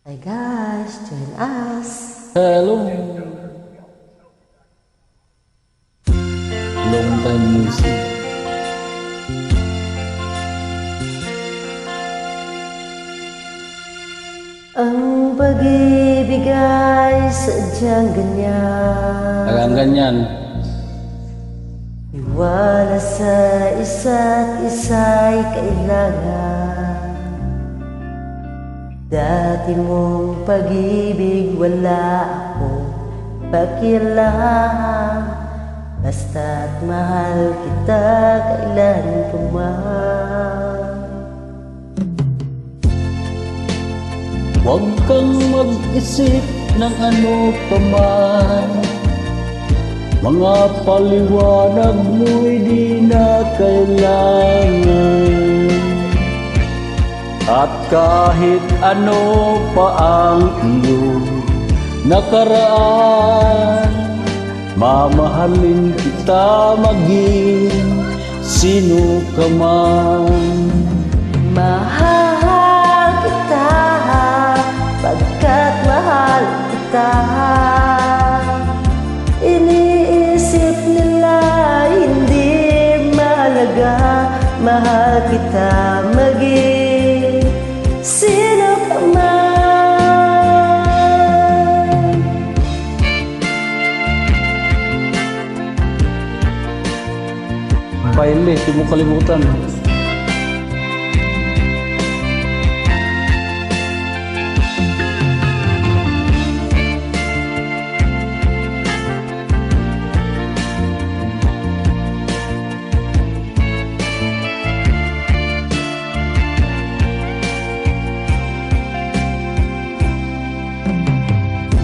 Hi guys, join us. Hello. Long time music. Ang pag-ibig ay sadyang ganyan. Talagang ganyan. Iwala sa isa't isa'y kailangan. Dati mong pag-ibig wala akong pakialam. Basta't mahal kita kailan pa man. Huwag kang mag-isip ng ano pa man. Mga paliwanag mo'y di na kailangan. At kahit ano pa ang iyong nakaraan, mamahalin kita maging sino ka man. Mahal kita pagkat mahal kita. Iniisip nila hindi mahalaga. Mahal kita maging sino ka man. Baile, di mo kalimutan.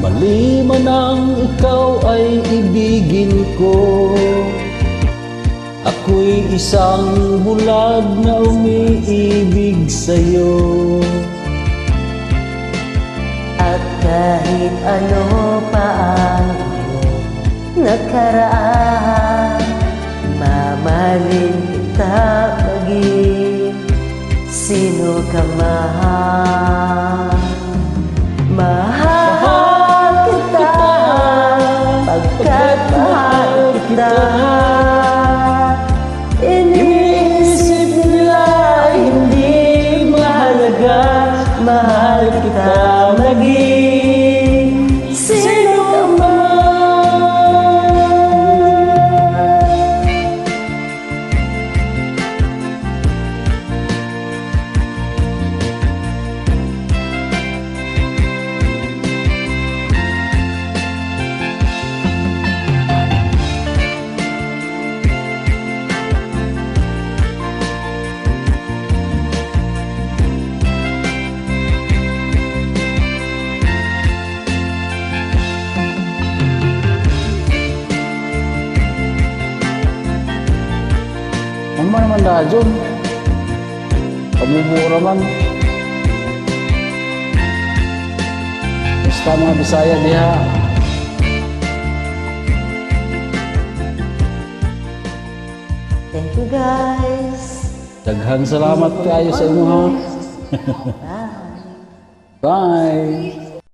Mali man ang ikaw ay ibigin ko. Ako'y isang bulag na umiibig sa'yo. At kahit ano pa ang iyong nakaraan, mamahalin kita maging sino ka man. Mahal kita pagkat mahal kita. Iniisip nila hindi mahalaga. Mahal kita maging sino ka man. Ano man naman dadyon? Pamubura man. Basta mga Bisaya diha. Thank you guys. Daghang salamat kayo sa inyo ha. Bye. Bye.